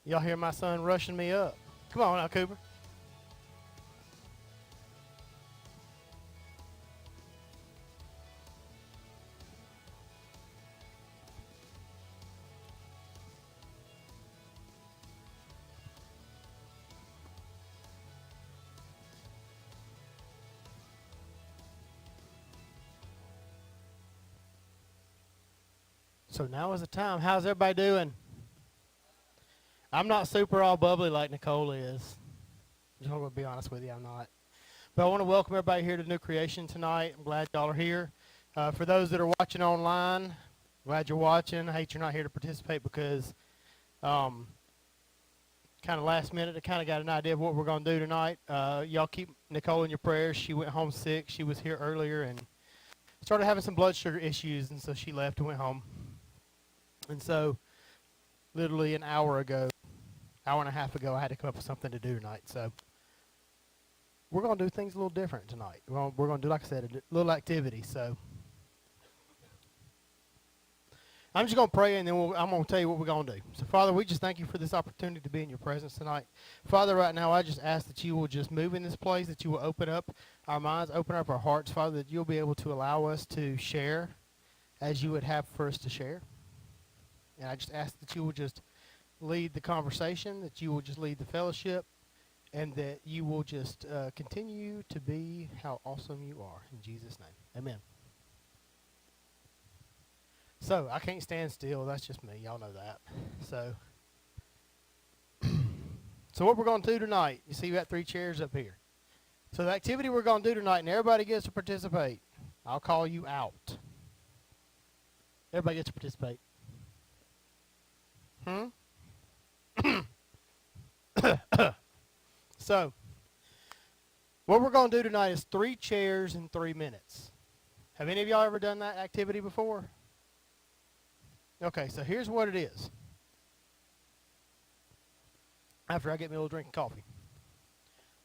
Y'all hear my son rushing me up. Come on now, Cooper. So now is the time. How's everybody doing? I'm not super all bubbly like Nicole is. I'm going to be honest with you, I'm not. But I want to welcome everybody here to New Creation tonight. I'm glad y'all are here. For those that are watching online, glad you're watching. I hate you're not here to participate because kind of last minute, I kind of got an idea of what we're going to do tonight. Y'all keep Nicole in your prayers. She went home sick. She was here earlier and started having some blood sugar issues, and so she left and went home. And so literally an hour and a half ago, I had to come up with something to do tonight. So we're going to do things a little different tonight. We're going to do, like I said, a little activity. So I'm just going to pray, and then I'm going to tell you what we're going to do. So, Father, we just thank you for this opportunity to be in your presence tonight. Father, right now, I just ask that you will just move in this place, that you will open up our minds, open up our hearts, Father, that you'll be able to allow us to share as you would have for us to share. And I just ask that you will just lead the conversation, that you will just lead the fellowship, and that you will just continue to be how awesome you are. In Jesus' name, amen. So, I can't stand still. That's just me. Y'all know that. So, what we're going to do tonight, you see we got 3 chairs up here. So, the activity we're going to do tonight, and everybody gets to participate. I'll call you out. Everybody gets to participate. So, what we're going to do tonight is 3 chairs in 3 minutes. Have any of y'all ever done that activity before? Okay, so here's what it is. After I get me a little drink of coffee.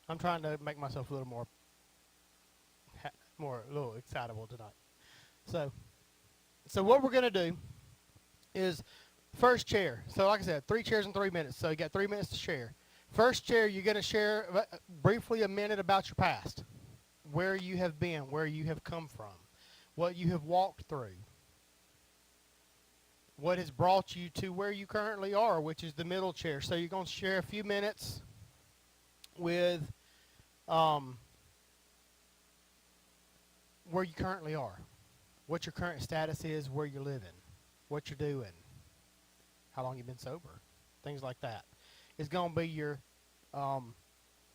I'm trying to make myself a little more a little excitable tonight. So what we're going to do is first chair. So like I said, 3 chairs in 3 minutes. So you got 3 minutes to share. First chair, you're going to share briefly a minute about your past. Where you have been, where you have come from, what you have walked through. What has brought you to where you currently are, which is the middle chair. So you're going to share a few minutes with where you currently are, what your current status is, where you're living, what you're doing, how long you've been sober, things like that. It's going to be your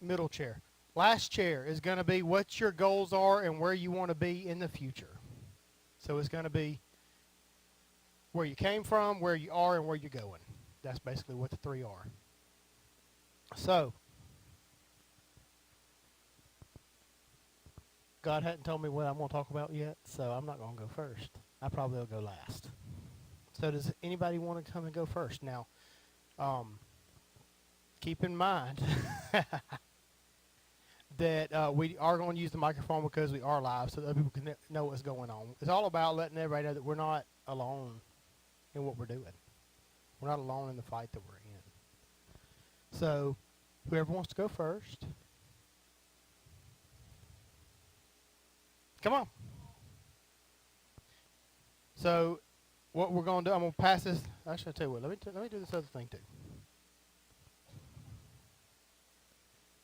middle chair. Last chair is going to be what your goals are and where you want to be in the future. So it's going to be where you came from, where you are, and where you're going. That's basically what the 3 are. So, God hadn't told me what I'm going to talk about yet, so I'm not going to go first. I probably will go last. So does anybody want to come and go first? Now, keep in mind that we are going to use the microphone because we are live so that other people can know what's going on. It's all about letting everybody know that we're not alone in what we're doing. We're not alone in the fight that we're in. So, whoever wants to go first. Come on. So, what we're going to do, I'm going to pass this. Actually, I'll tell you what. Let me do this other thing, too.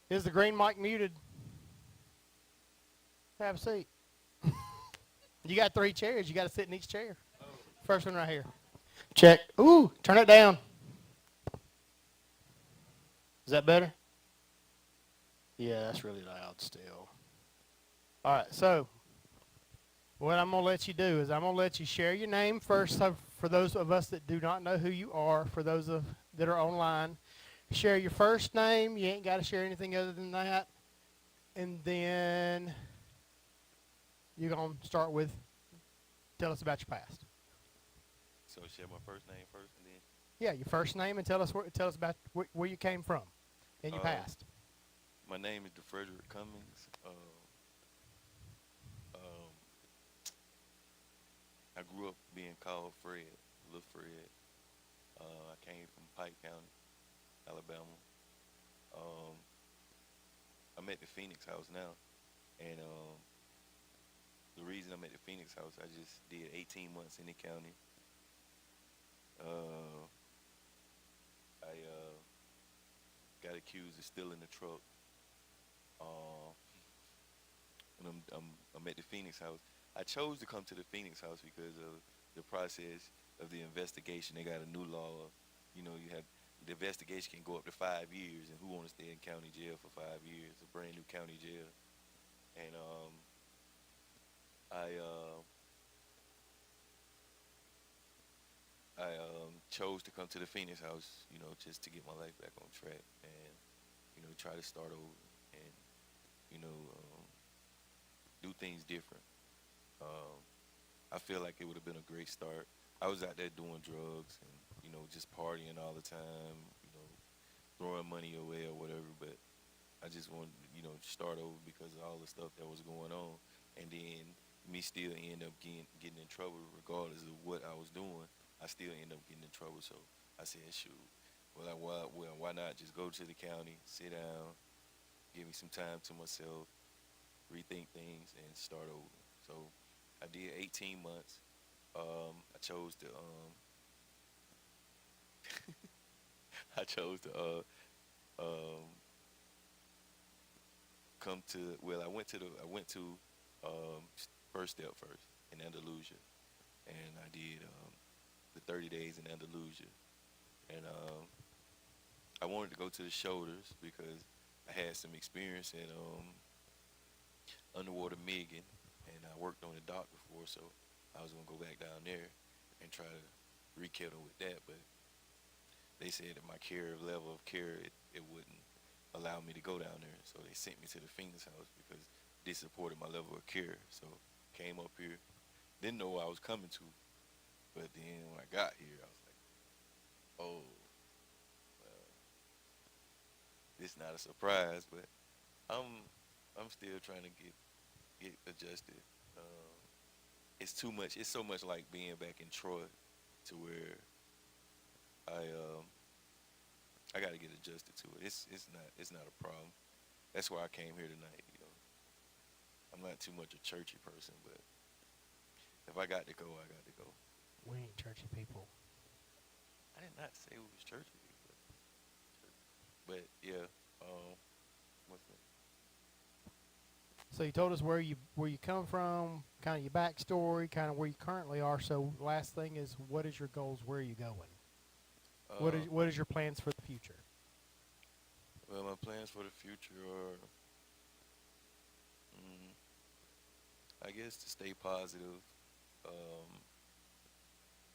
Is the green mic muted? Have a seat. You got 3 chairs. You got to sit in each chair. First one right here. Check. Ooh, turn it down. Is that better? Yeah, that's really loud still. All right, so what I'm going to let you do is I'm going to let you share your name first. So for those of us that do not know who you are, for those that are online, share your first name. You ain't got to share anything other than that. And then you're going to start with tell us about your past. So share my first name first, and then. Yeah, your first name and tell us about where you came from in your past. My name is DeFrederick Cummings. I grew up being called Fred, Little Fred. I came from Pike County. Alabama. Um, I'm at the Phoenix house now, and the reason I'm at the Phoenix house, I just did 18 months in the county. Uh, I got accused of stealing the truck. Uh, and I'm at the Phoenix house. I chose to come to the Phoenix house because of the process of the investigation. They got a new law. You have the investigation can go up to 5 years, and who want to stay in county jail for 5 years? A brand new county jail. And I chose to come to the Phoenix house, just to get my life back on track and try to start over and you know um, do things different. Um, I feel like it would have been a great start. I was out there doing drugs and just partying all the time, throwing money away or whatever. But I just wanted to, start over because of all the stuff that was going on, and then me still end up getting in trouble regardless of what I was doing. I still end up getting in trouble. So I said, shoot, why not just go to the county, sit down, give me some time to myself, rethink things, and start over. So I did 18 months. I chose to I chose to um, come to. Well, I went to First Step first in Andalusia, and I did the 30 days in Andalusia, and I wanted to go to the shoulders because I had some experience in underwater MIGing, and I worked on the dock before, so I was gonna go back down there and try to rekindle with that. But they said that my care level of care it wouldn't allow me to go down there, so they sent me to the Phoenix house because they supported my level of care. So came up here, didn't know where I was coming to, but then when I got here, I was like, oh, well, it's not a surprise, but I'm I'm still trying to get adjusted. Um, it's too much. It's so much like being back in Troy, to where I I got to get adjusted to it. It's not a problem. That's why I came here tonight. I'm not too much a churchy person, but if I got to go, I got to go. We ain't churchy people. I did not say it was churchy, but yeah. What's that? So you told us where you come from, kind of your backstory, kind of where you currently are. So last thing is, what is your goals? Where are you going? Uh, What is your plans for the future? well, my plans for the future are, mm, I guess, to stay positive, um,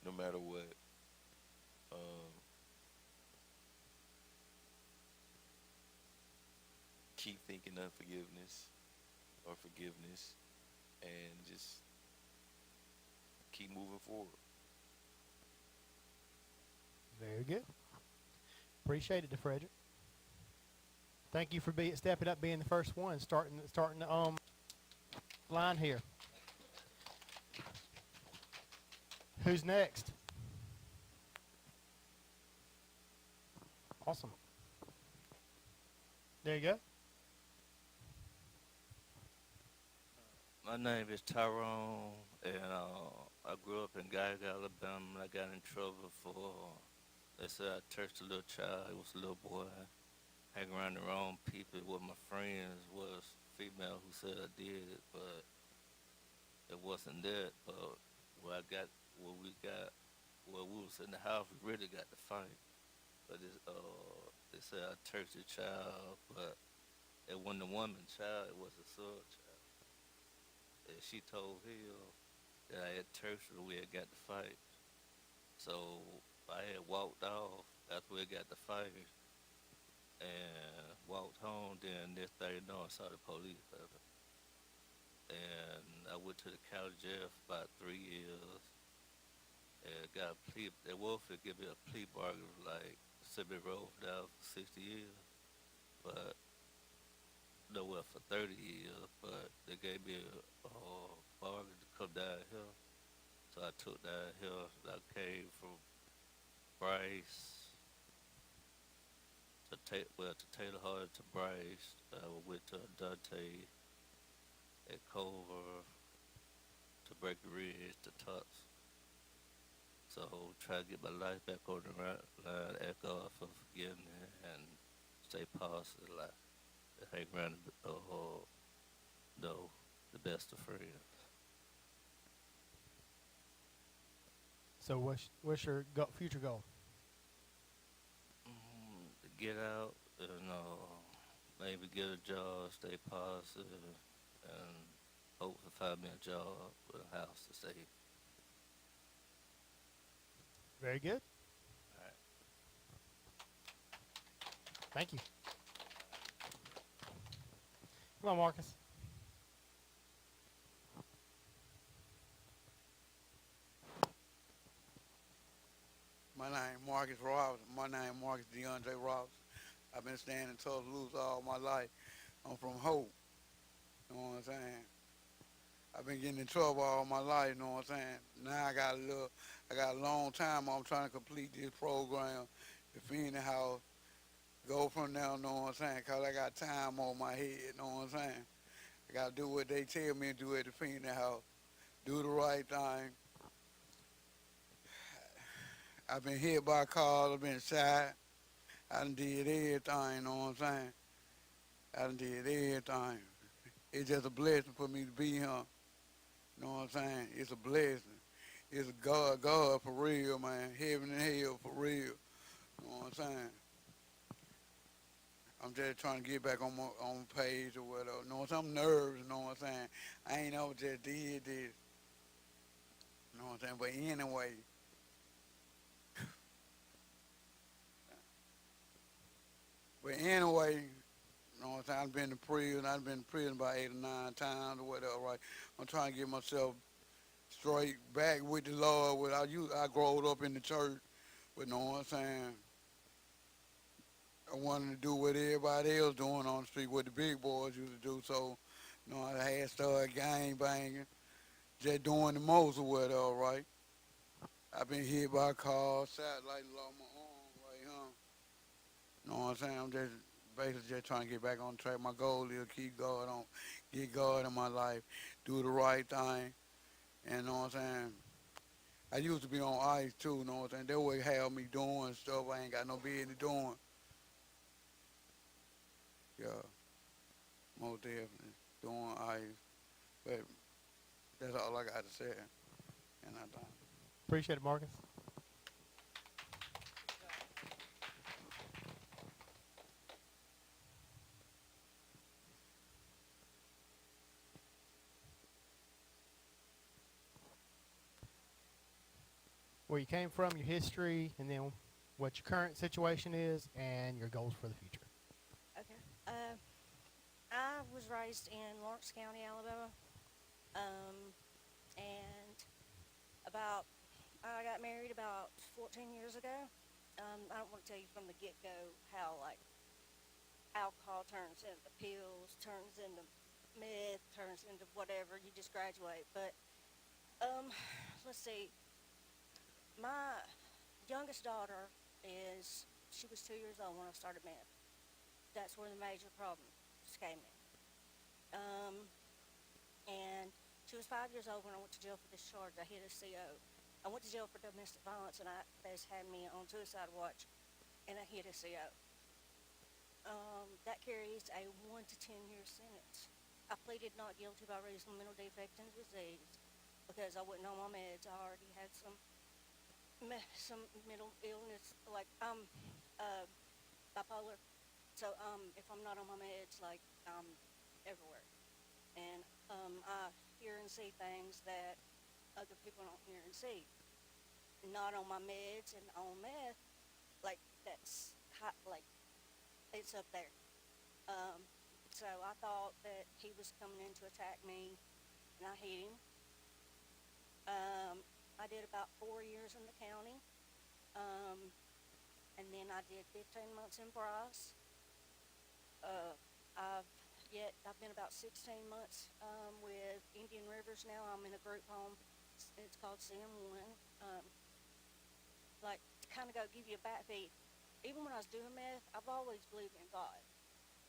no matter what. Um, keep thinking unforgiveness or forgiveness, and just keep moving forward. Very good. Appreciate it, DeFrederick. Thank you for stepping up, being the first one, starting the line here. Who's next? Awesome. There you go. My name is Tyrone, and I grew up in Geiger, Alabama, and I got in trouble for, they said I touched a little child. It was a little boy. Hang around the wrong people. What my friends was female who said I did it, but it wasn't that. But where I got, where we got, where we was in the house, we really got to fight. But they said I touched a child, but it wasn't a woman child. It was a son child. And she told him that I had touched her. We had got to fight. So I had walked off after we got to fight and walked home. Then next thing you know, I saw the police. And I went to the county jail for about 3 years and got a plea. They were to give me a plea bargain like Mississippi Road down for 60 years, but nowhere for 30 years. But they gave me a bargain to come down here, so I took down here. I came from Bryce, to Taylor Hardy, to Bryce. We went to Dante, at Culver, to Breaker Ridge, to Tux. So try to get my life back on the right line, ask God for forgiveness, and stay positive. Like hang around know the best of friends. So what's your future goal? Get out and maybe get a job, stay positive, and hopefully find me a job with a house to stay in. Very good. All right. Thank you. Come on, Marcus. My name Marcus Robinson. My name Marcus DeAndre Robinson. I've been staying in Tuscaloosa all my life. I'm from Hope. You know what I'm saying? I've been getting in trouble all my life. You know what I'm saying? Now I got a long time. I'm trying to complete this program, the Phoenix House. Go from there. You know what I'm saying? Cause I got time on my head. You know what I'm saying? I gotta do what they tell me to do at the Phoenix House. Do the right thing. I've been hit by cars. I've been shot. I done did everything, you know what I'm saying? I done did everything. It's just a blessing for me to be here. You know what I'm saying? It's a blessing. It's a God for real, man. Heaven and hell for real. You know what I'm saying? I'm just trying to get back on my on page or whatever. You know what I'm saying? I'm nervous, you know what I'm saying? I ain't never just did this. You know what I'm saying? But anyway, you know what I'm saying? I've been to prison. I've been to prison about 8 or 9 times or whatever, right? I'm trying to get myself straight back with the Lord. I growed up in the church, but you know what I'm saying? I wanted to do what everybody else doing on the street, what the big boys used to do. So, you know, I had started gang banging, just doing the most or whatever, right? I've been hit by a car, shot like along my arm, right, huh? You know what I'm saying? I'm just basically just trying to get back on track. My goal is keep God on, get God in my life, do the right thing, and you know what I'm saying? I used to be on ice too, you know what I'm saying? They would have me doing stuff I ain't got no business doing. Yeah, most definitely doing ice. But that's all I got to say. And I done. Appreciate it, Marcus. Where you came from, your history, and then what your current situation is, and your goals for the future. Okay. I was raised in Lawrence County, Alabama, and about I got married about 14 years ago. I don't want to tell you from the get-go how like alcohol turns into pills, turns into meth, turns into whatever. You just graduate. But um, let's see. My youngest daughter she was 2 years old when I started meth. That's where the major problems came in. Um, and she was 5 years old when I went to jail for discharge. I hit a CO. I went to jail for domestic violence, and they just had me on suicide watch, and I hit a CO. That carries a 1 to 10 year sentence. I pleaded not guilty by reason of mental defect and disease because I wasn't on my meds. I already had some mental illness, like I'm bipolar. So if I'm not on my meds, like I'm everywhere, and I hear and see things that other people don't hear and see. Not on my meds and on meth, like that's hot, like it's up there. Um, so I thought that he was coming in to attack me, and I hit him. I did about 4 years in the county, um, and then I did 15 months in Bryce. Uh, I've I've been about 16 months with Indian Rivers now. I'm in a group home. It's called CM1. Like to kind of go give you a backbeat. even when I was doing meth, I've always believed in God.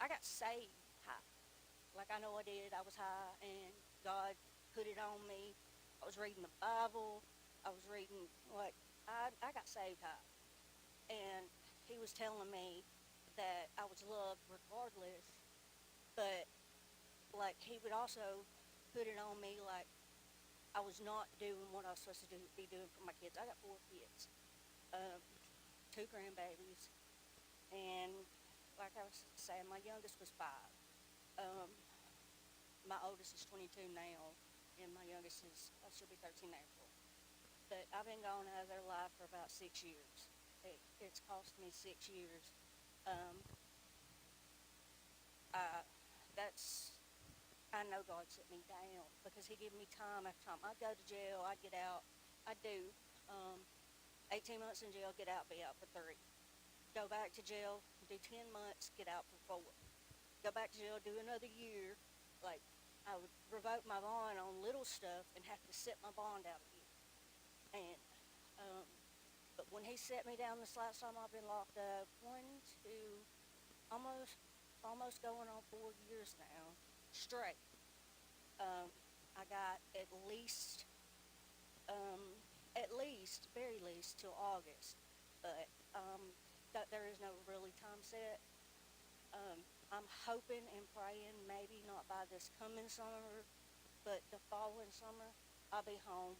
I got saved high. Like I know I did. I was high, and God put it on me. I was reading the Bible. I was reading like I got saved high, and He was telling me that I was loved regardless. But like He would also put it on me like I was not doing what I was supposed to be doing for my kids. I got 4 kids, um, 2 grandbabies, and like I was saying, my youngest was 5. Um, my oldest is 22 now, and my youngest is she'll be 13 in April. But I've been gone out of their life for about 6 years. It's cost me 6 years. Um, I, that's I know God set me down because He gave me time after time. I go to jail, I get out. I do 18 months in jail, get out, be out for 3. Go back to jail, do 10 months, get out for 4. Go back to jail, do another year. Like I would revoke my bond on little stuff and have to set my bond out again. And um, but when He set me down this last time I've been locked up, 1, 2, almost going on 4 years now, straight. Um, I got at least, very least, till August. But that there is no really time set. I'm hoping and praying maybe not by this coming summer, but the following summer I'll be home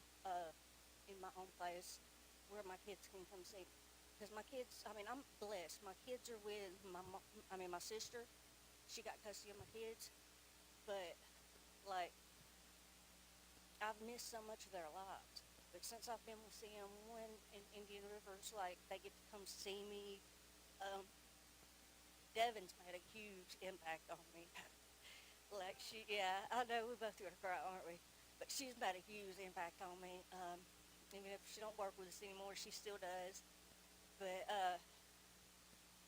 in my own place where my kids can come see me. Because my kids, I mean, I'm blessed. My kids are with my sister. She got custody of my kids, but like I've missed so much of their lives. But since I've been with CM1 in Indian River, it's like they get to come see me. Um, Devin's made a huge impact on me. Like yeah, I know we're both gonna cry, aren't we? But she's made a huge impact on me. Even if she don't work with us anymore, she still does. But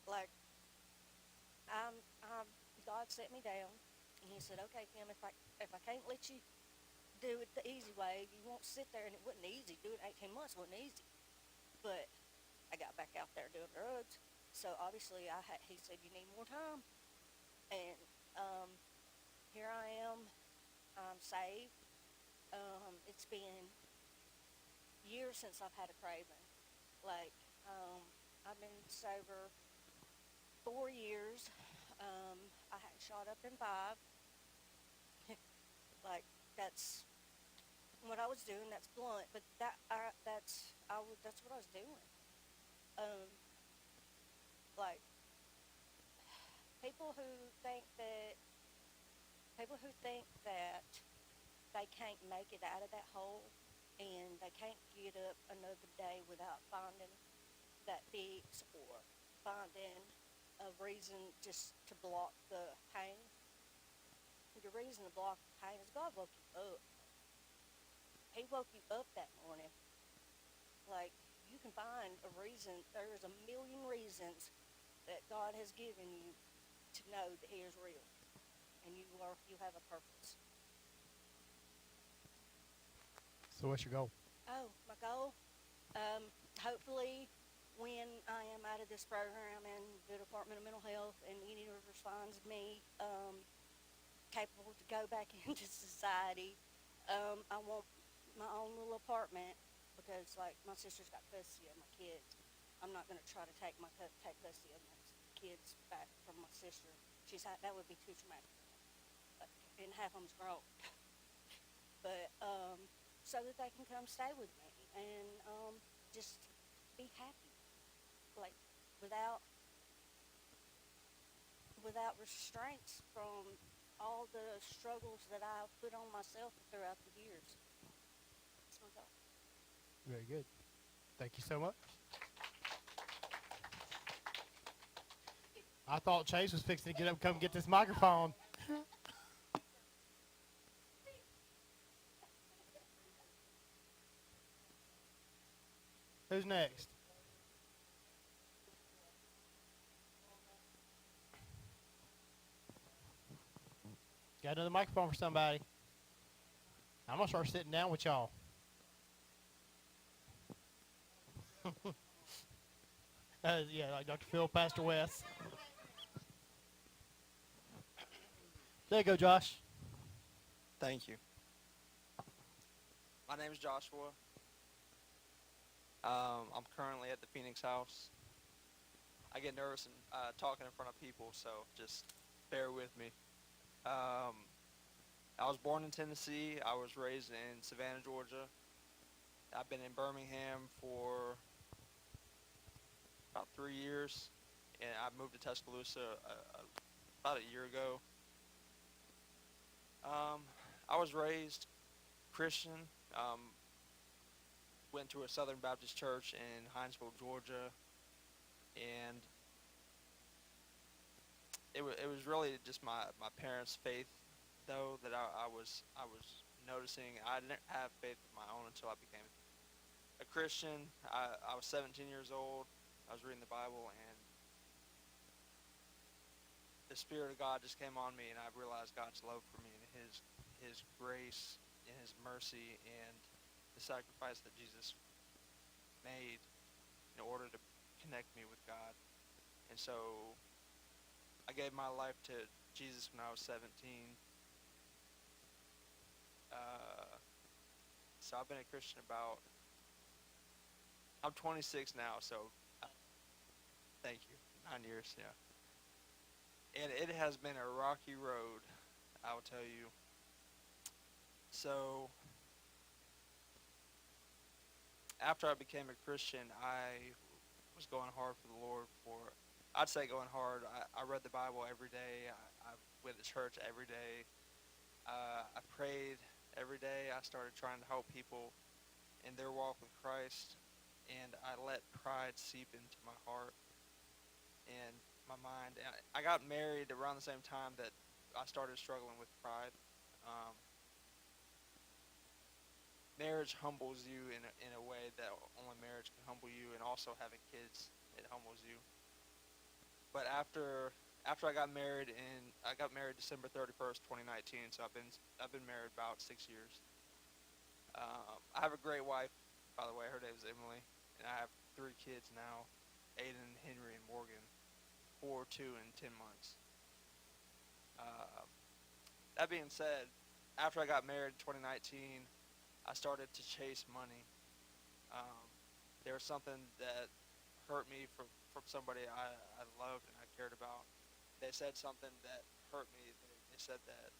like I'm God set me down, and He said, "Okay, Kim, if I can't let you do it the easy way, you won't sit there." And it wasn't easy. Doing 18 months wasn't easy. But I got back out there doing drugs. So obviously, He said, "You need more time," and here I am. I'm saved. It's been years since I've had a craving. Like I've been sober 4 years. I hadn't shot up in 5. Like that's what I was doing. That's blunt, but that's what I was doing. Um, like people who think that people who think that they can't make it out of that hole and they can't get up another day without finding that fix or finding a reason just to block the pain. The reason to block the pain is God woke you up. He woke you up that morning. Like you can find a reason. There's a million reasons that God has given you to know that He is real, and you have a purpose. So what's your goal? Oh, my goal. Hopefully, when I am out of this program and the Department of Mental Health and Indian Rivers finds me capable to go back into society, I want my own little apartment because, like, my sister's got custody of my kids. I'm not going to try to take custody of my kids back from my sister. That would be too traumatic for me, and half of them's grown. But so that they can come stay with me and just be happy, like without restraints from all the struggles that I've put on myself throughout the years. That's my goal. Very good. Thank you so much. I thought Chase was fixing to get up and come get this microphone. Who's next? Got another microphone for somebody. I'm going to start sitting down with y'all. Yeah, like Dr. Phil, Pastor Wes. There you go, Josh. Thank you. My name is Joshua. I'm currently at the Phoenix house. I get nervous and talking in front of people, so just bear with me. Um, I was born in Tennessee. I was raised in Savannah, Georgia. I've been in Birmingham for about 3 years, and I moved to Tuscaloosa about a year ago. Um, I was raised Christian. Um, Went to a Southern Baptist church in Hinesville, Georgia, and it was really just my parents' faith, though, that I was noticing. I didn't have faith of my own until I became a Christian. I was 17 years old. I was reading the Bible, and the Spirit of God just came on me, and I realized God's love for me and His grace and His mercy and the sacrifice that Jesus made in order to connect me with God. And so I gave my life to Jesus when I was 17. Uh, so I've been a Christian I'm 26 now, so uh, thank you. 9 years, yeah. And it has been a rocky road, I will tell you. So after I became a Christian, I was going hard for the Lord I'd say going hard. I read the Bible every day. I went to church every day. I prayed every day. I started trying to help people in their walk with Christ, and I let pride seep into my heart and my mind. And I got married around the same time that I started struggling with pride. Um, Marriage humbles you in a way that only marriage can humble you, and also having kids, it humbles you. But after I got married December 31st, 2019. So I've been married about 6 years. I have a great wife, by the way. Her name is Emily, and I have 3 kids now: Aiden, Henry, and Morgan. 4, 2, and 10 months. Uh, that being said, after I got married in 2019, I started to chase money. Um, there was something that hurt me from somebody I loved and I cared about. They said something that hurt me. They said that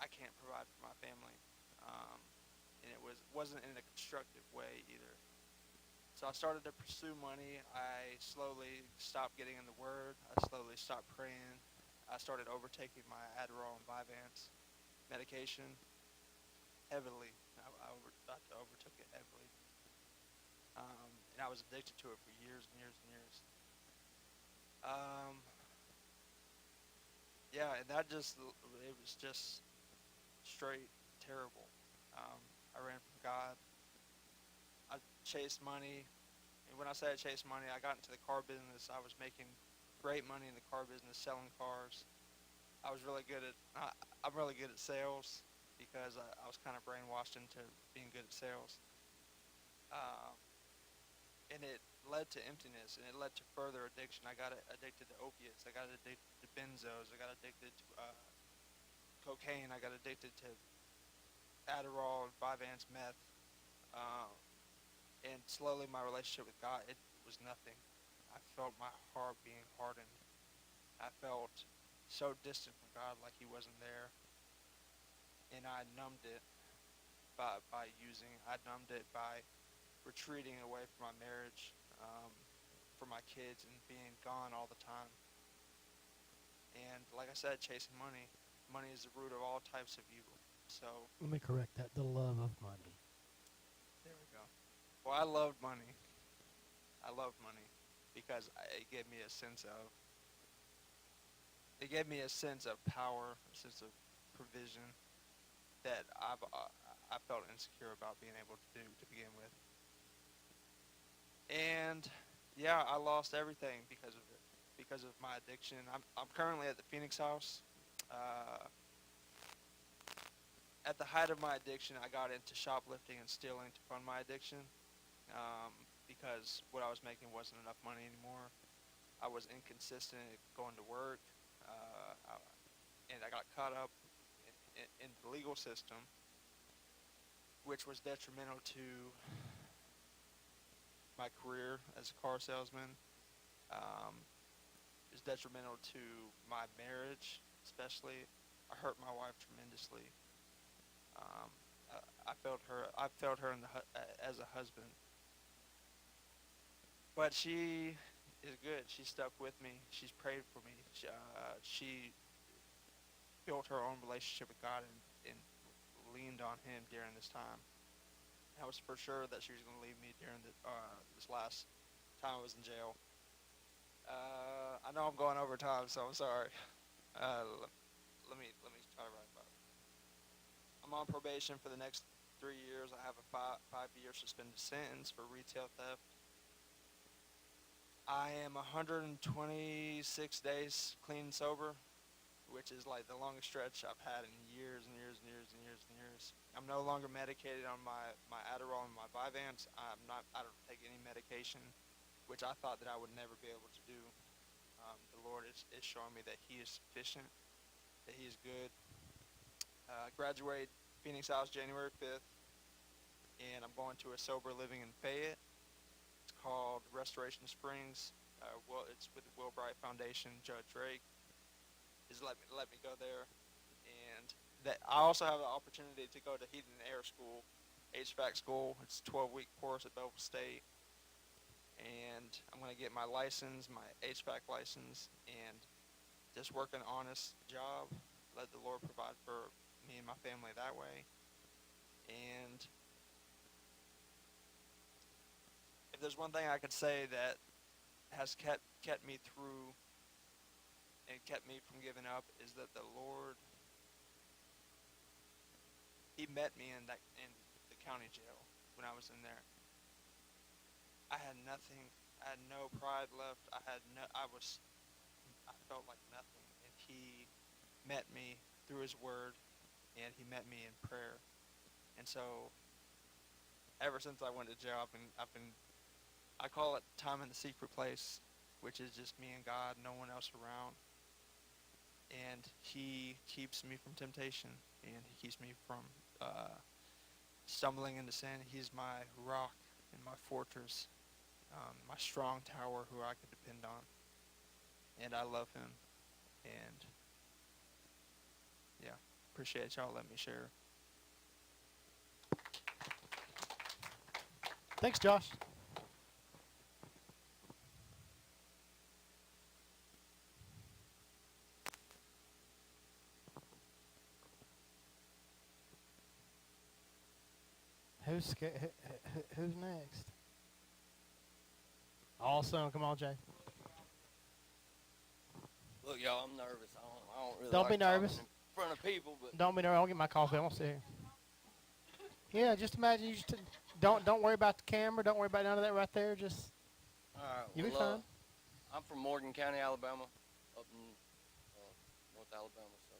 I can't provide for my family, um, and wasn't in a constructive way either. So I started to pursue money. I slowly stopped getting in the Word. I slowly stopped praying. I started overtaking my Adderall and Vyvanse medication heavily. I overtook it heavily, and I was addicted to it for years and years and years. Um, yeah, and it was just straight terrible. I ran from God. I chased money, and when I say I chased money, I got into the car business. I was making great money in the car business, selling cars. I was really good at. I'm really good at sales because I was kind of brainwashed into being good at sales. Um, and it led to emptiness, and it led to further addiction. I got addicted to opiates. I got addicted to benzos. I got addicted to cocaine. I got addicted to Adderall and Vyvanse meth. Um, and slowly, my relationship with God, it was nothing. I felt my heart being hardened. I felt so distant from God, like He wasn't there, and I numbed it by using. I numbed it by retreating away from my marriage, for my kids, and being gone all the time. And like I said, chasing money. Money is the root of all types of evil. So Let me correct that. The love of money. there we go. Well, I loved money. I loved money because it gave me a sense of power, a sense of provision that I felt insecure about being able to do to begin with. And yeah, I lost everything because of it, because of my addiction. I'm currently at the Phoenix house. Uh, at the height of my addiction, I got into shoplifting and stealing to fund my addiction, um, because what I was making wasn't enough money anymore. I was inconsistent at going to work, and I got caught up in the legal system, which was detrimental to my career as a car salesman. Um, it was detrimental to my marriage, especially. I hurt my wife tremendously. Um, I felt her. I felt her as a husband, but she is good. She stuck with me. She's prayed for me. She built her own relationship with God and leaned on Him during this time. I was for sure that she was going to leave me during this last time I was in jail. I know I'm going over time, so I'm sorry. Let me try to wrap up. I'm on probation for the next 3 years. I have a 5-year suspended sentence for retail theft. I am 126 days clean and sober, which is like the longest stretch I've had in years and years and years and years and years. I'm no longer medicated on my Adderall and my Vyvanse. I don't take any medication, which I thought that I would never be able to do. The Lord is showing me that He is sufficient, that He is good. Graduated Phoenix House January 5th, and I'm going to a sober living in Fayette. It's called Restoration Springs. It's with the Will Bright Foundation. Judge Drake is let me go there, and that I also have the opportunity to go to Heating and Air School, HVAC school. It's a 12-week course at Belleville State, and I'm going to get my license, my HVAC license, and just work an honest job. Let the Lord provide for me and my family that way. And if there's one thing I could say that has kept me through and kept me from giving up, is that the Lord, He met me in the county jail when I was in there. I had nothing. I had no pride left. I felt like nothing, and He met me through His Word, and He met me in prayer. And so, ever since I went to jail, I call it time in the secret place, which is just me and God, no one else around. And He keeps me from temptation, and He keeps me from stumbling into sin. He's my rock and my fortress, my strong tower who I can depend on. And I love Him. And yeah, appreciate y'all letting me share. Thanks, Josh. Who's next? Awesome. Come on, Jay. Look, y'all, I'm nervous. I don't really Don't like be nervous. talking in front of people, but Don't be nervous. I'll get my coffee. I won't sit here. Yeah, just imagine you just don't worry about the camera. Don't worry about none of that right there. Just all right. you'll be Well, fine. I'm from Morgan County, Alabama, up in North Alabama. So,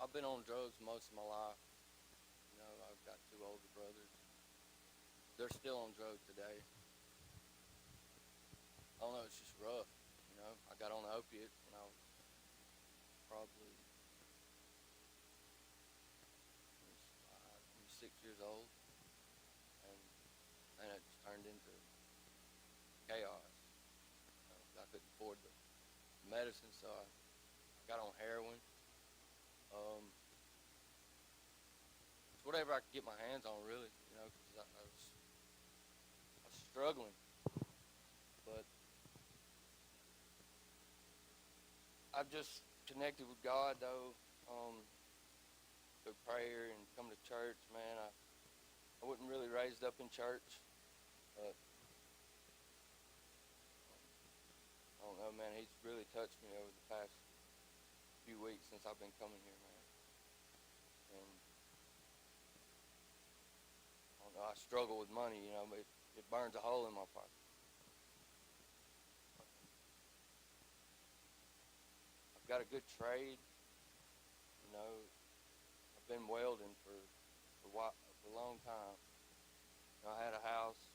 I've been on drugs most of my life. You know, I've got 2 older brothers. They're still on drugs today. I don't know. It's just rough. You know, I got on opiates when I was probably 6 years old, and it just turned into chaos. I couldn't afford the medicine, so I got on heroin. It's whatever I could get my hands on, really, you know, because I was struggling. But I've just connected with God, though, through prayer and coming to church. Man, I wasn't really raised up in church, but I don't know, man. He's really touched me over the past few weeks since I've been coming here, man. And I don't know, I struggle with money, you know, but it burns a hole in my pocket. I've got a good trade, you know. I've been welding for a long time, I had a house,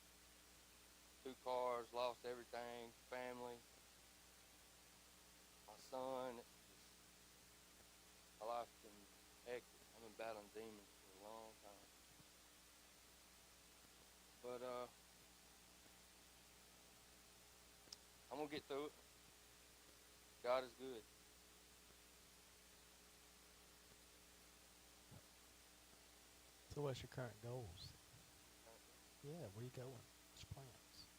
2 cars, lost everything, family, my son. It's just, my life's been hectic. I've been battling demons for a long time. But I'm gonna get through it. God is good. So what's your current goals? Yeah, where you going? What's your plans?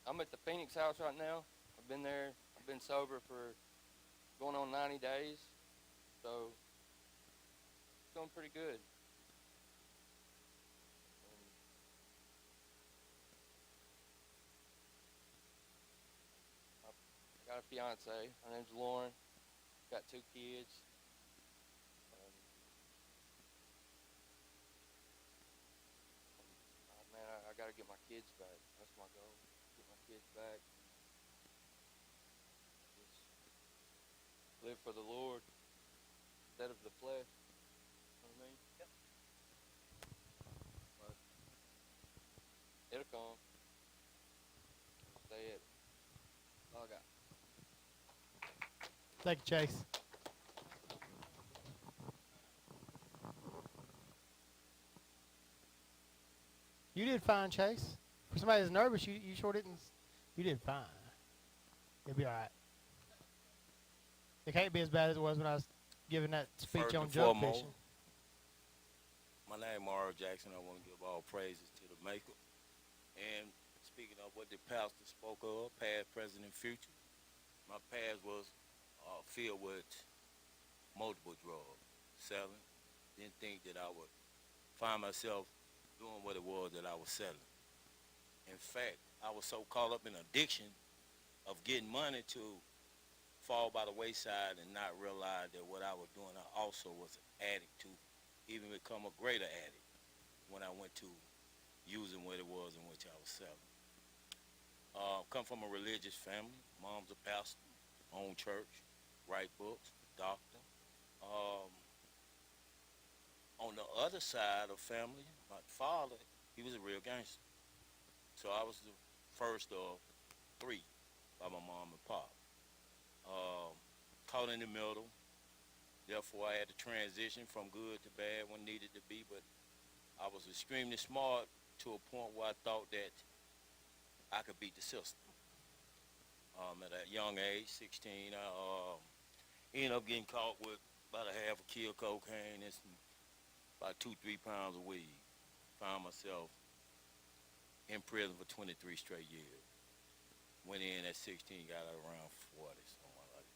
I'm at the Phoenix house right now. I've been there. I've been sober for going on 90 days, so it's going pretty good. And I got a fiance. Her name's Lauren. Got 2 kids. Man, I got to get my kids back. That's my goal. Get my kids back. Just live for the Lord instead of the flesh. You know what I mean? Yep. But it'll come. Stay at it. That's all I got. Thank you, Chase. You did fine, Chase. For somebody that's nervous, you sure didn't. You did fine. It'll be all right. It can't be as bad as it was when I was giving that speech First on and junk foremost, fishing. my name is Mario Jackson. I want to give all praises to the Maker. And speaking of what the pastor spoke of, past, present, and future, my past was filled with multiple drugs, selling. Didn't think that I would find myself doing what it was that I was selling. In fact, I was so caught up in addiction of getting money to fall by the wayside and not realize that what I was doing, I also was an addict to, even become a greater addict when I went to using what it was in which I was selling. Come from a religious family. Mom's a pastor, own church, write books, doctor. On the other side of family, my father, he was a real gangster. So I was the first of 3 by my mom and pop. Caught in the middle. Therefore, I had to transition from good to bad when needed to be, but I was extremely smart to a point where I thought that I could beat the system. At a young age, 16, I ended up getting caught with about a half a kilo of cocaine and about 2-3 pounds of weed. Found myself in prison for 23 straight years. Went in at 16, got out around 40, something like that.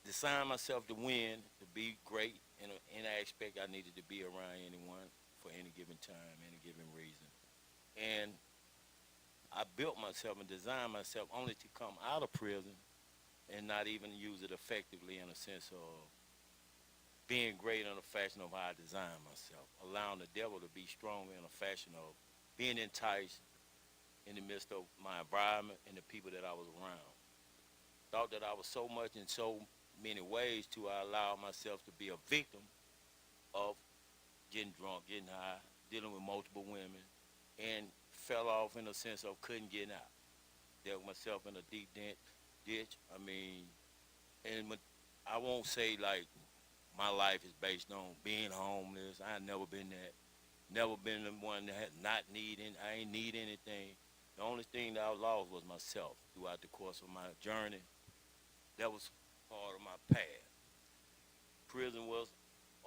Designed myself to win, to be great in any aspect I needed to be around anyone for any given time, any given reason. And I built myself and designed myself only to come out of prison and not even use it effectively in a sense of being great in a fashion of how I designed myself, allowing the devil to be strong in a fashion of being enticed in the midst of my environment and the people that I was around. Thought that I was so much in so many ways to I allowed myself to be a victim of getting drunk, getting high, dealing with multiple women, and fell off in a sense of couldn't get out. Dealt myself in a deep ditch. I mean, and I won't say like my life is based on being homeless. I ain't never been that. Never been the one that had not needing. I ain't need anything. The only thing that I lost was myself throughout the course of my journey. That was part of my path. Prison was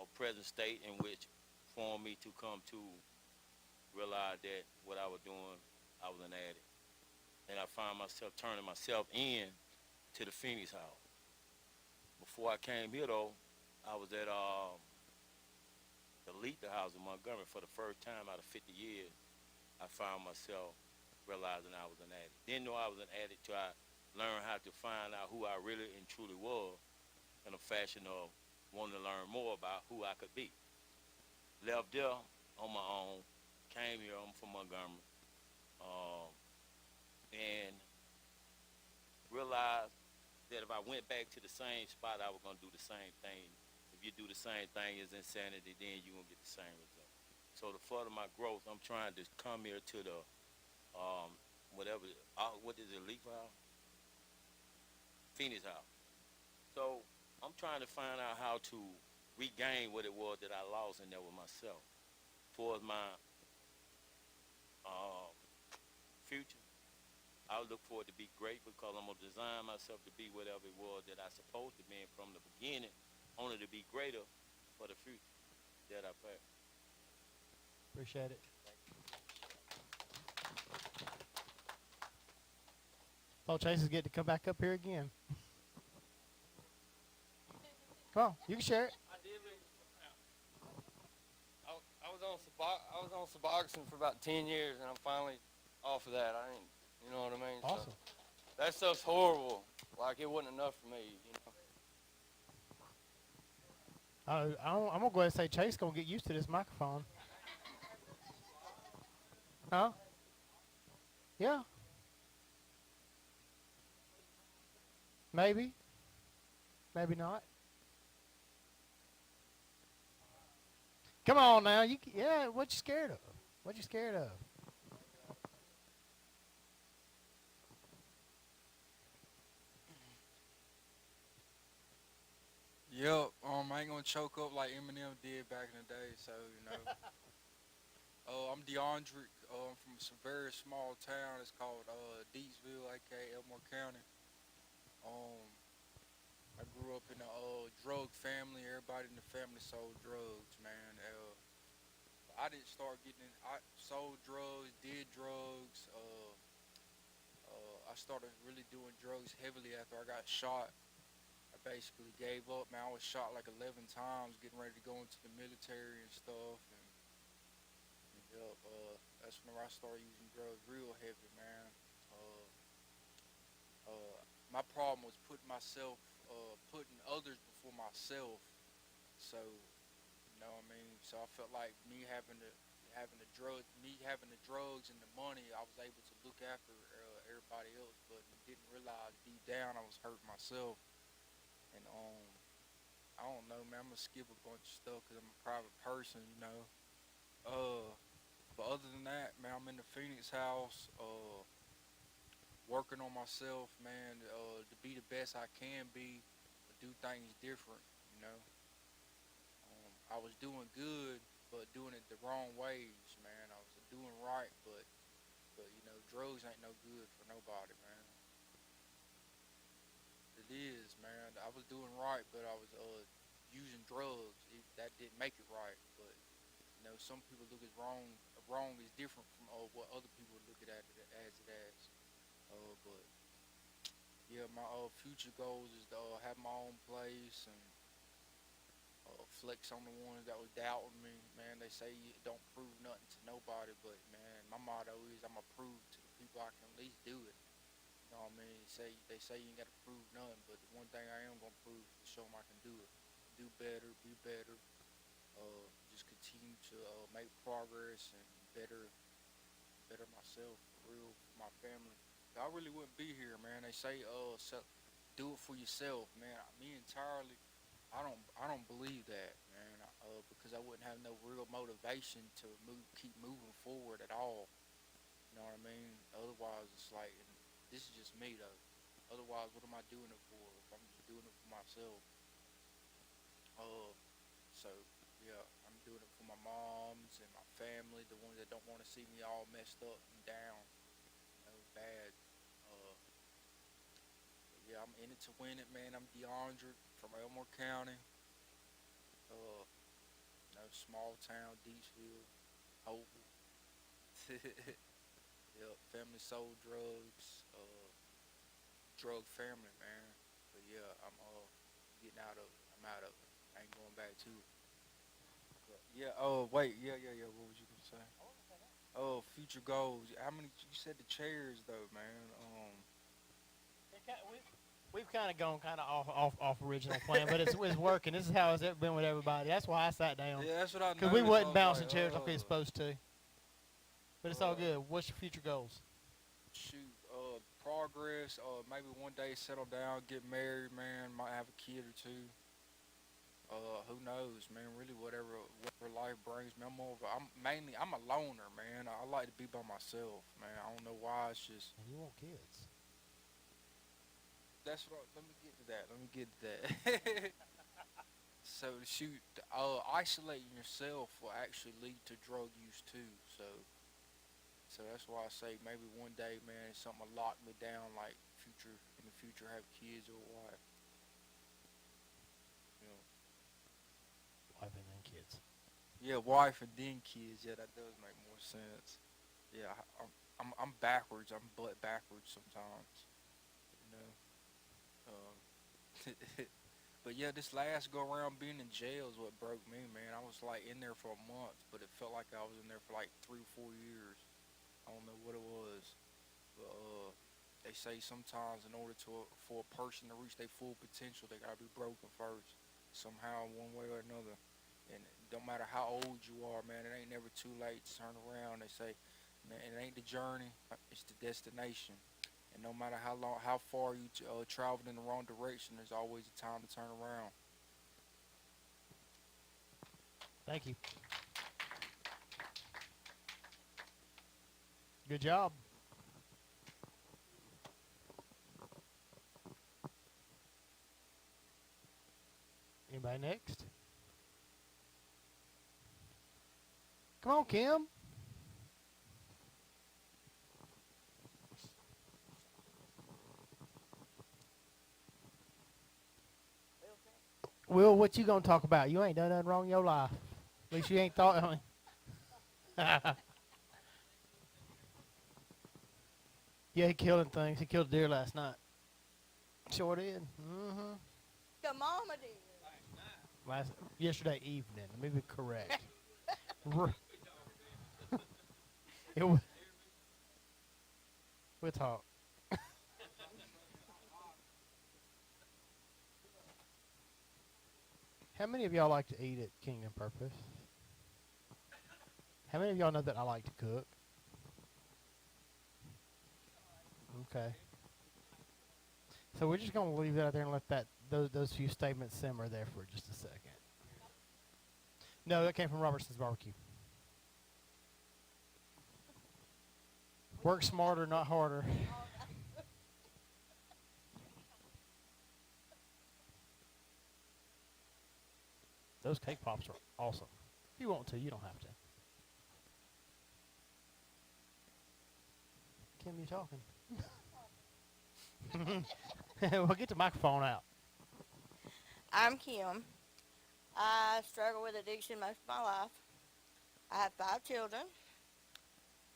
a present state in which formed me to come to realize that what I was doing, I was an addict. And I found myself turning myself in to the Phoenix house. Before I came here though, I was at the Lethal House in Montgomery for the first time out of 50 years. I found myself realizing I was an addict. Didn't know I was an addict till I learned how to find out who I really and truly was in a fashion of wanting to learn more about who I could be. Left there on my own, came here, I'm from Montgomery, and realized that if I went back to the same spot, I was going to do the same thing. If you do the same thing as insanity, then you're gonna get the same result. So the further my growth, I'm trying to come here to the whatever what is it, Leaf House? Phoenix House. So I'm trying to find out how to regain what it was that I lost in there with myself. For my uh, future, I look for it to be great because I'm gonna design myself to be whatever it was that I supposed to be from the beginning, only to be greater for the future that I pass. Appreciate it. Paul Chase is getting to come back up here again. Come on, you can share it. I did lose. I was on Suboxone for about 10 years, and I'm finally off of that. I ain't, you know what I mean? Awesome. So, that stuff's horrible. Like, it wasn't enough for me, you know? I'm gonna go ahead and say Chase gonna get used to this microphone. Huh? Yeah. Maybe. Maybe not. Come on now. Yeah, what you scared of? What you scared of? Yep, I ain't gonna choke up like Eminem did back in the day, so, you know. I'm DeAndre. I'm from a very small town. It's called Deepsville, aka Elmore County. I grew up in a drug family. Everybody in the family sold drugs, man. I didn't start getting in. I sold drugs, did drugs. I started really doing drugs heavily after I got shot. I basically gave up, man. I was shot like 11 times, getting ready to go into the military and stuff. And yep, that's when I started using drugs real heavy, man. My problem was putting others before myself. So, you know what I mean? So I felt like having the drugs and the money, I was able to look after everybody else, but didn't realize deep down I was hurting myself. And I don't know, man. I'm gonna skip a bunch of stuff because I'm a private person, you know. But other than that, man, I'm in the Phoenix house, working on myself, man, to be the best I can be, do things different, you know. I was doing good, but doing it the wrong ways, man. I was doing right, but you know, drugs ain't no good for nobody, man. It is, man. I was doing right, but I was using drugs. That didn't make it right. But you know, some people look at wrong. Wrong is different from what other people look at it as. But yeah, my future goals is to have my own place and flex on the ones that was doubting me. Man, they say you don't prove nothing to nobody, but man, my motto is I'ma prove to the people I can at least do it. You know what I mean? They say you ain't gotta prove nothing, but the one thing I am gonna prove is to show them I can do it. Do better, be better. Just continue to make progress and better myself for real, for my family. I really wouldn't be here, man. They say do it for yourself, man. Me entirely, I don't believe that, man. Because I wouldn't have no real motivation to keep moving forward at all. You know what I mean? Otherwise, it's like, and this is just me though. Otherwise, what am I doing it for? If I'm just doing it for myself. So yeah, I'm doing it for my moms and my family, the ones that don't want to see me all messed up and down, you know, bad. Yeah, I'm in it to win it, man. I'm DeAndre from Elmore County. You know, small town, Deepsville, Hopeful. Yep, family sold drugs, drug family, man. But yeah, I'm getting out of it. I'm out of it. I ain't going back to it. But yeah. Oh wait. Yeah. What was you gonna say? Oh, future goals. How many? You said the chairs though, man. We've kind of gone kind of off original plan, but it's working. This is how it's been with everybody. That's why I sat down. Yeah, that's what I noticed. Because we wasn't was bouncing like, chairs like we were supposed to. But it's all good. What's your future goals? Shoot, progress. Maybe one day settle down, get married, man. Might have a kid or two. Who knows, man? Really, whatever life brings me. I'm a loner, man. I like to be by myself, man. I don't know why. It's just And you want kids. that's what. Let me get to that. Let me get to that. So shoot, isolating yourself will actually lead to drug use too. So that's why I say maybe one day, man, something will lock me down, like in the future, have kids or a wife. You know, Wife and then kids. yeah, wife and then kids. Yeah, that does make more sense. Yeah, I'm backwards. I'm butt backwards sometimes. You know. Um, but yeah, this last go around being in jail is what broke me, man. I was like in there for a month, but it felt like I was in there for like 3 or 4 years. I don't know what it was, but they say sometimes in order for a person to reach their full potential, they gotta be broken first, somehow, one way or another. And it don't matter how old you are, man, it ain't never too late to turn around. They say, man, it ain't the journey, it's the destination. And no matter how far you traveled in the wrong direction, there's always a time to turn around. Thank you. Good job. Anybody next? Come on, Kim. Will, what you gonna talk about? You ain't done nothing wrong in your life. At least you ain't thought. I mean, yeah, he killing things. He killed a deer last night. Sure did. Mm-hmm. The mama did. Yesterday evening. Let me be correct. R- it was. We'll talk. How many of y'all like to eat at Kingdom Purpose? How many of y'all know that I like to cook? Okay. So we're just gonna leave that out there and let those few statements simmer there for just a second. No, that came from Robertson's Barbecue. Work smarter, not harder. Those cake pops are awesome. If you want to, you don't have to. Kim, you talking? Well, get the microphone out. I'm Kim. I struggle with addiction most of my life. I have 5 children.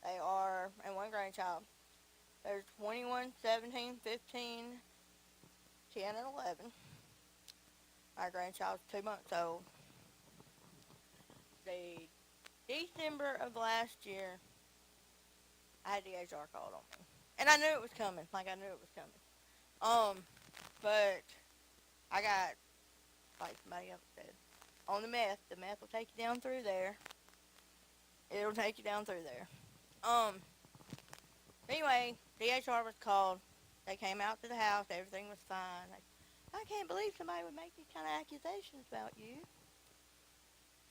They are, and one grandchild. They're 21, 17, 15, 10, and 11. My grandchild's 2 months old. The December of last year, I had the HR called on me. And I knew it was coming, like I knew it was coming. But I got, like somebody else said, on the meth will take you down through there. It'll take you down through there. Anyway, DHR was called. They came out to the house. Everything was fine. I can't believe somebody would make these kind of accusations about you.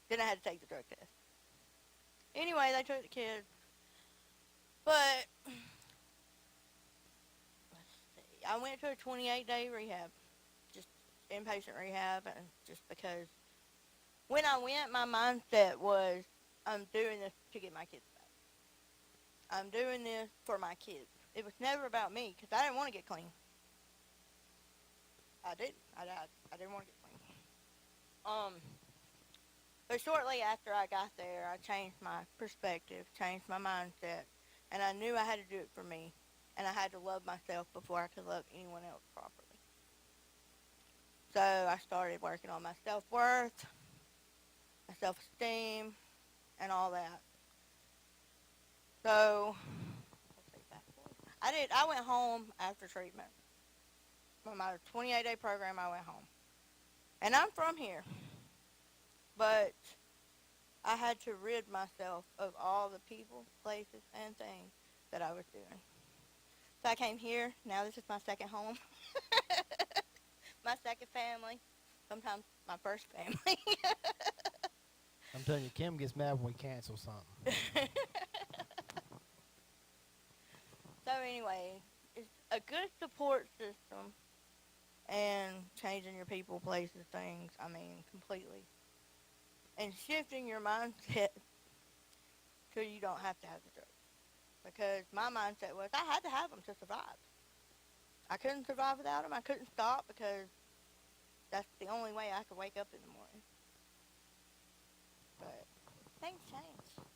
Then I had to take the drug test. Anyway, they took the kids. But, let's see. I went to a 28-day rehab. Just inpatient rehab. And just because when I went, my mindset was, I'm doing this to get my kids back. I'm doing this for my kids. It was never about me because I didn't want to get clean. I didn't. I didn't want to get clean. But shortly after I got there, I changed my perspective, changed my mindset, and I knew I had to do it for me, and I had to love myself before I could love anyone else properly. So I started working on my self-worth, my self-esteem, and all that. So, let's see, back forward. I went home after treatment. From my 28-day program, I went home. And I'm from here. But I had to rid myself of all the people, places, and things that I was doing. So I came here. Now this is my second home. My second family. sometimes my first family. I'm telling you, Kim gets mad when we cancel something. So anyway, it's a good support system and changing your people, places, things. I mean, completely. And shifting your mindset so you don't have to have the drugs. Because my mindset was I had to have them to survive. I couldn't survive without them. I couldn't stop because that's the only way I could wake up in the morning. But things change.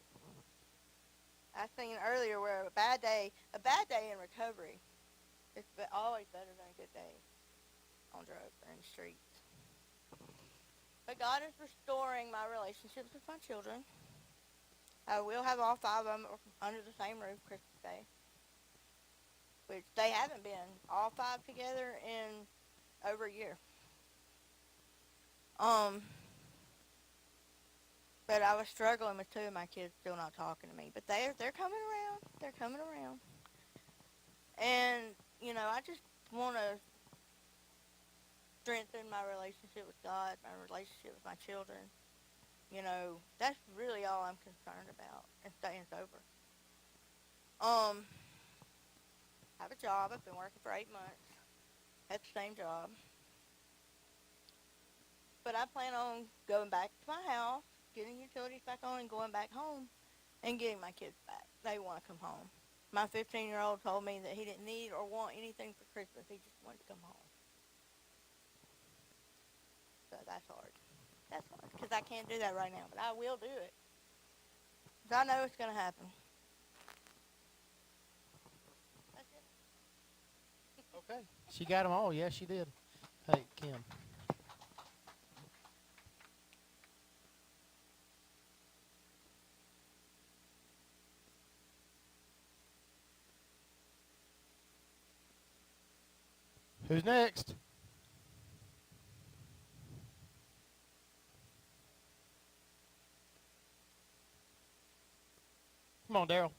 I seen earlier where a bad day in recovery is always better than a good day on drugs or in the streets. But God is restoring my relationships with my children. I will have all 5 of them under the same roof Christmas Day, which they haven't been all 5 together in over a year. But I was struggling with 2 of my kids still not talking to me. But they're coming around. They're coming around. And I just want to strengthen my relationship with God, my relationship with my children. That's really all I'm concerned about, and staying sober. I have a job. I've been working for 8 months at the same job. But I plan on going back to my house, getting utilities back on, and going back home and getting my kids back. They want to come home. My 15-year-old told me that he didn't need or want anything for Christmas. He just wanted to come home. So that's hard. That's hard because I can't do that right now, but I will do it. Because I know it's going to happen. That's it. Okay. She got them all. Yes, she did. Hey, Kim. Who's next? Come on, Daryl.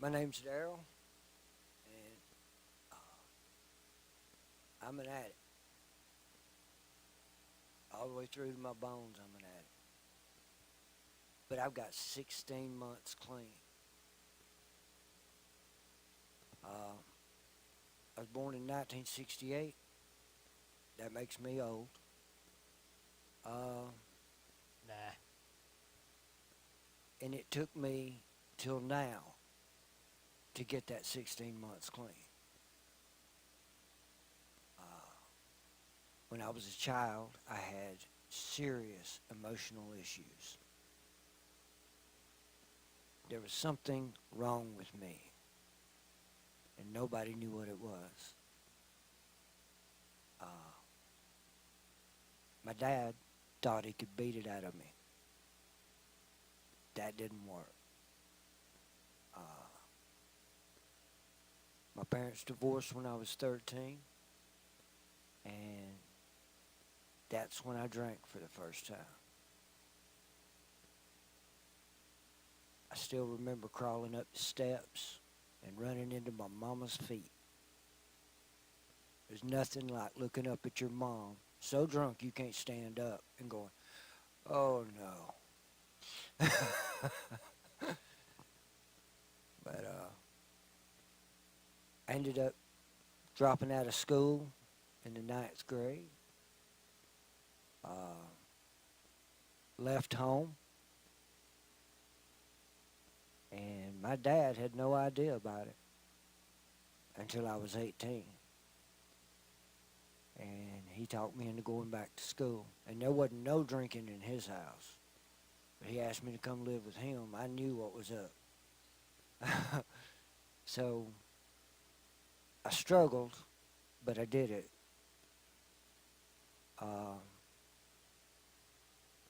My name's Daryl, and I'm an addict. All the way through to my bones, I'm an addict. But I've got 16 months clean. I was born in 1968. That makes me old. Nah. And it took me till now to get that 16 months clean. When I was a child, I had serious emotional issues. There was something wrong with me, and nobody knew what it was. My dad thought he could beat it out of me. That didn't work. My parents divorced when I was 13, and that's when I drank for the first time. I still remember crawling up the steps and running into my mama's feet. There's nothing like looking up at your mom, so drunk you can't stand up, and going, oh no. But I ended up dropping out of school in the 9th grade. Left home. And my dad had no idea about it until I was 18. And he talked me into going back to school. And there wasn't no drinking in his house. But he asked me to come live with him. I knew what was up. So I struggled, but I did it.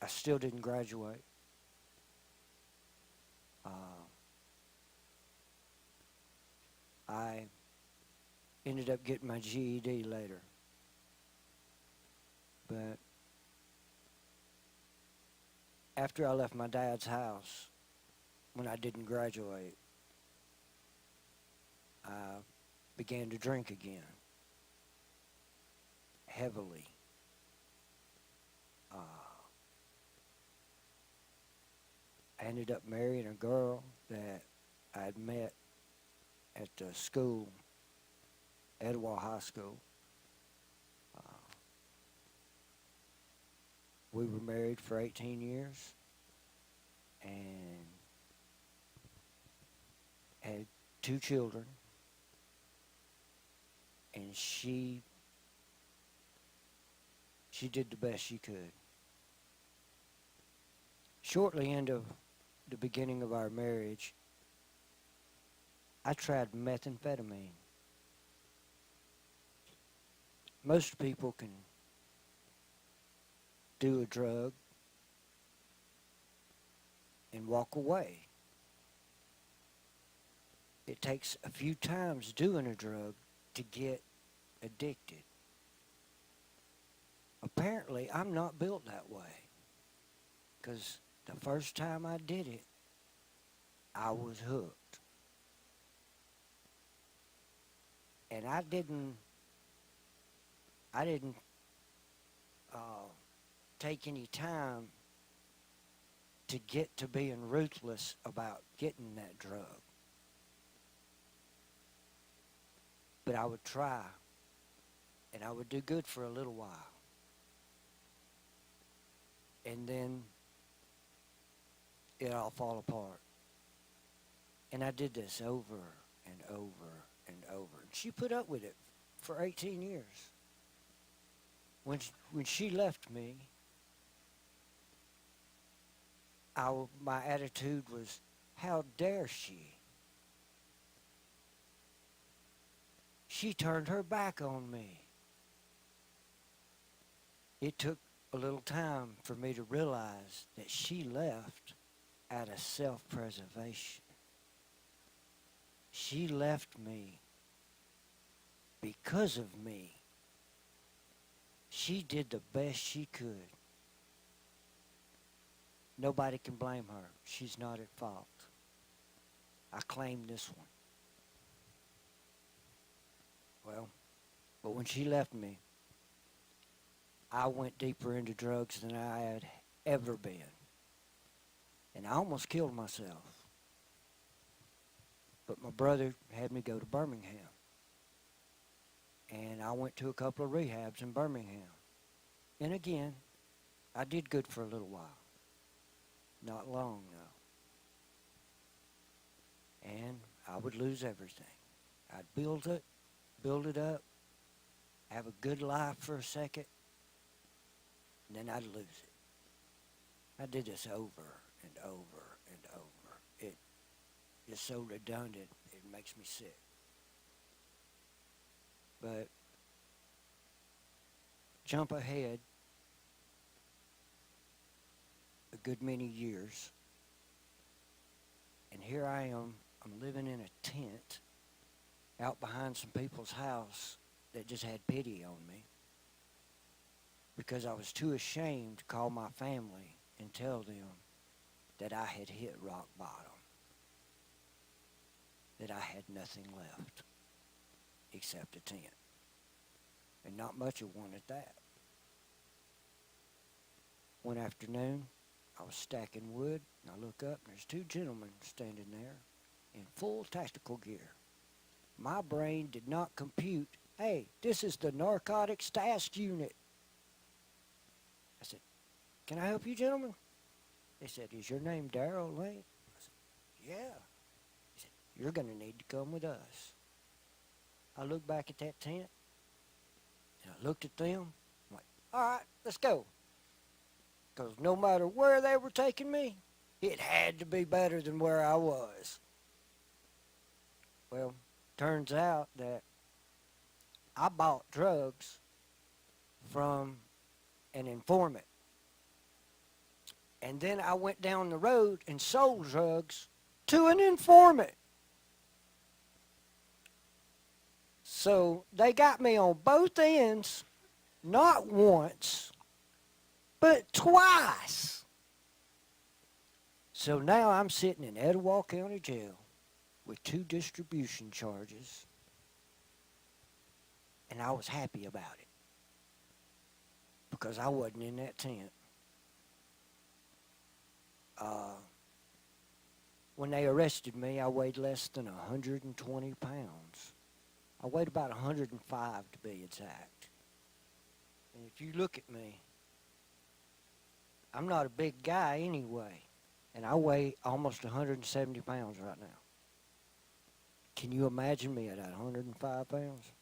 I still didn't graduate. I ended up getting my GED later. But after I left my dad's house, when I didn't graduate, began to drink again, heavily. I ended up marrying a girl that I had met at the school, Etowah High School. We were married for 18 years and had 2 children. And she did the best she could. Shortly into the beginning of our marriage, I tried methamphetamine. Most people can do a drug and walk away. It takes a few times doing a drug to get addicted. Apparently, I'm not built that way, because the first time I did it, I was hooked. And I didn't take any time to get to being ruthless about getting that drug. But I would try, and I would do good for a little while. And then it all fall apart. And I did this over and over and over. And she put up with it for 18 years. When she left me, my attitude was, how dare she? She turned her back on me. It took a little time for me to realize that she left out of self-preservation. She left me because of me. She did the best she could. Nobody can blame her. She's not at fault. I claim this one. Well, but when she left me, I went deeper into drugs than I had ever been. And I almost killed myself. But my brother had me go to Birmingham. And I went to a couple of rehabs in Birmingham. And again, I did good for a little while. Not long, though. And I would lose everything. I'd build it up, have a good life for a second, and then I'd lose it. I did this over and over and over. It is so redundant, it makes me sick. But jump ahead a good many years, and here I am, I'm living in a tent out behind some people's house that just had pity on me because I was too ashamed to call my family and tell them that I had hit rock bottom, that I had nothing left except a tent, and not much of one at that. One afternoon, I was stacking wood, and I look up, and there's 2 gentlemen standing there in full tactical gear. My brain did not compute, hey, this is the Narcotics Task Unit. I said, can I help you, gentlemen? They said, is your name Darrell Lane? I said, yeah. He said, you're going to need to come with us. I looked back at that tent, and I looked at them. I'm like, all right, let's go. Because no matter where they were taking me, it had to be better than where I was. Well, turns out that I bought drugs from an informant. And then I went down the road and sold drugs to an informant. So they got me on both ends, not once, but twice. So now I'm sitting in Etowah County Jail with 2 distribution charges And I was happy about it because I wasn't in that tent. When they arrested me, I weighed less than 120 pounds. I weighed about 105 to be exact. And if you look at me, I'm not a big guy anyway, and I weigh almost 170 pounds right now. Can you imagine me at that 105 pounds?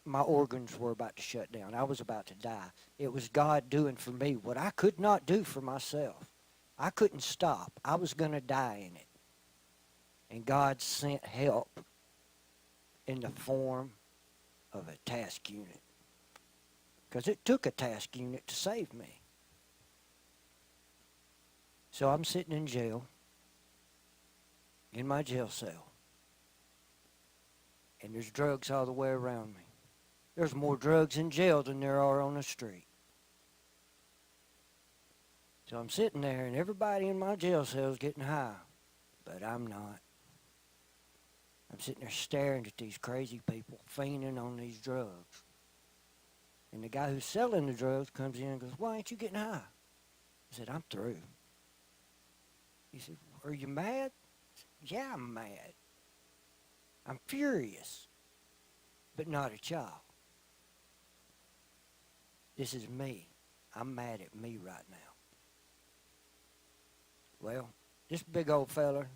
My organs were about to shut down. I was about to die. It was God doing for me what I could not do for myself. I couldn't stop. I was going to die in it. And God sent help in the form of a task unit. Because it took a task unit to save me. So I'm sitting in jail, in my jail cell. And there's drugs all the way around me. There's more drugs in jail than there are on the street. So I'm sitting there, and everybody in my jail cell is getting high, but I'm not. I'm sitting there staring at these crazy people fiending on these drugs. And the guy who's selling the drugs comes in and goes, "Why ain't you getting high?" I said, "I'm through." He said, "Are you mad?" I said, "Yeah, I'm mad. I'm furious, but not at y'all. This is me. I'm mad at me right now." Well, this big old fella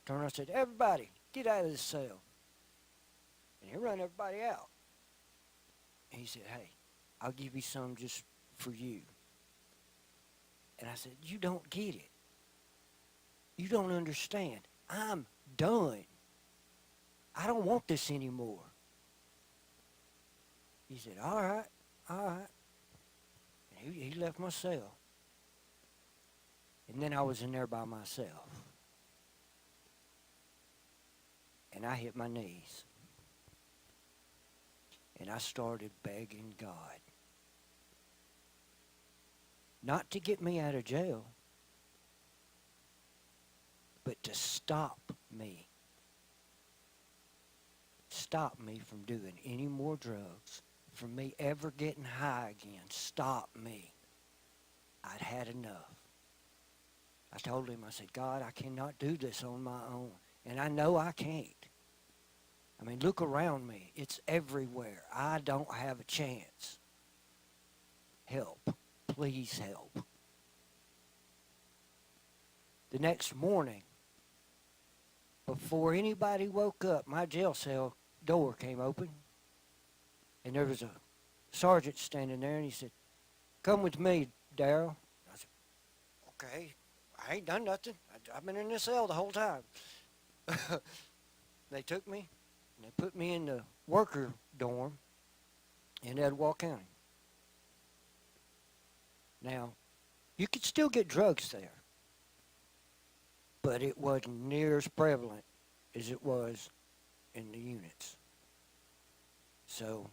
turned around and said, "Everybody, get out of this cell." And he run everybody out. And he said, "Hey, I'll give you some just for you." And I said, "You don't get it. You don't understand. I'm done. I don't want this anymore." He said, all right. And he left my cell. And then I was in there by myself. And I hit my knees. And I started begging God. Not to get me out of jail, but to stop me. Stop me from doing any more drugs, from me ever getting high again. Stop me. I'd had enough. I told him, I said, "God, I cannot do this on my own. And I know I can't. I mean, look around me. It's everywhere. I don't have a chance. Help. Please help." The next morning, before anybody woke up, my jail cell door came open. And there was a sergeant standing there, and he said, "Come with me, Darryl." I said, "Okay. I ain't done nothing. I've been in this cell the whole time." They took me, and they put me in the worker dorm in Etowah County. Now, you could still get drugs there, but it wasn't near as prevalent as it was in the units. So,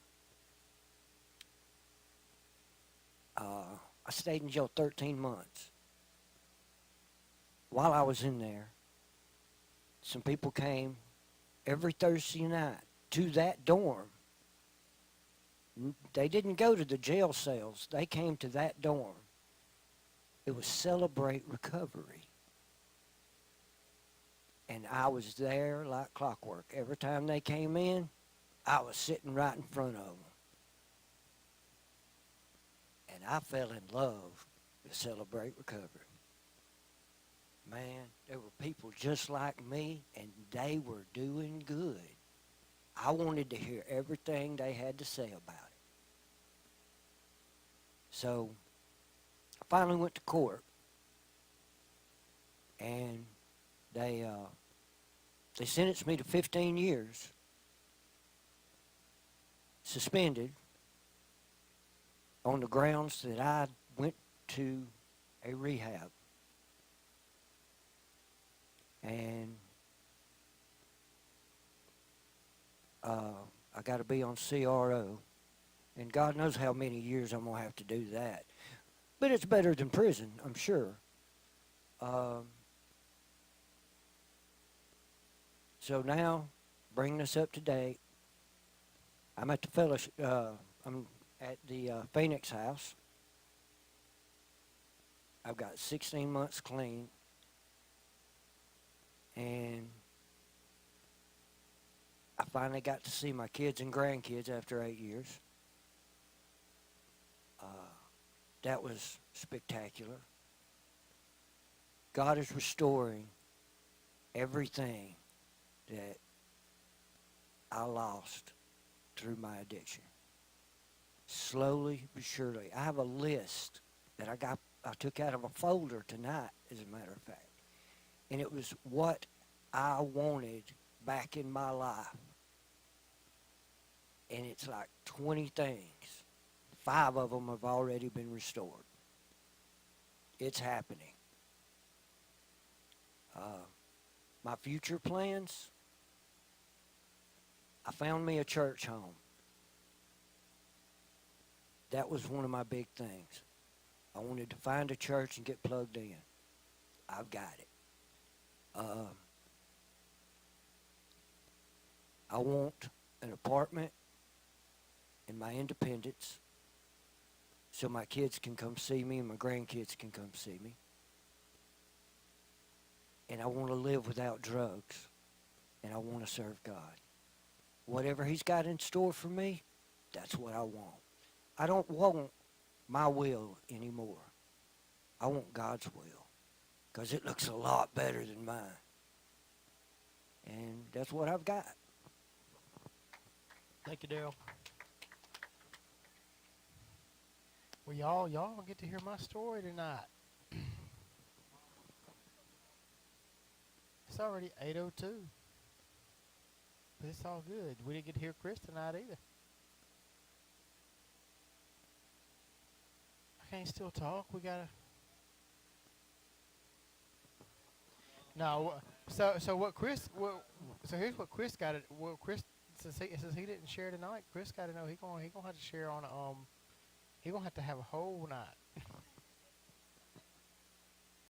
I stayed in jail 13 months. While I was in there, some people came every Thursday night to that dorm. They didn't go to the jail cells. They came to that dorm. It was Celebrate Recovery. And I was there like clockwork. Every time they came in, I was sitting right in front of them. And I fell in love with Celebrate Recovery. Man, there were people just like me, and they were doing good. I wanted to hear everything they had to say about it. So, I finally went to court, and they sentenced me to 15 years, suspended, on the grounds that I went to a rehab. And I got to be on CRO. And God knows how many years I'm going to have to do that. But it's better than prison, I'm sure. So now, bringing us up to date, I'm at the fellowship. I'm at the Phoenix house. I've got 16 months clean, and I finally got to see my kids and grandkids after 8 years. That was spectacular. God is restoring everything that I lost through my addiction. Slowly but surely. I have a list that I took out of a folder tonight, as a matter of fact. And it was what I wanted back in my life. And it's like 20 things. 5 of them have already been restored. It's happening. My future plans, I found me a church home. That was one of my big things. I wanted to find a church and get plugged in. I've got it. I want an apartment and my independence so my kids can come see me and my grandkids can come see me. And I want to live without drugs. And I want to serve God. Whatever he's got in store for me, that's what I want. I don't want my will anymore. I want God's will. Because it looks a lot better than mine. And that's what I've got. Thank you, Daryl. Well, y'all get to hear my story tonight. It's already 8:02. But it's all good. We didn't get to hear Chris tonight either. I can't still talk. We gotta. No. So what Chris? So here's what Chris got it. Well, Chris since he didn't share tonight, Chris got to know he gonna have to share on he gonna have to have a whole night.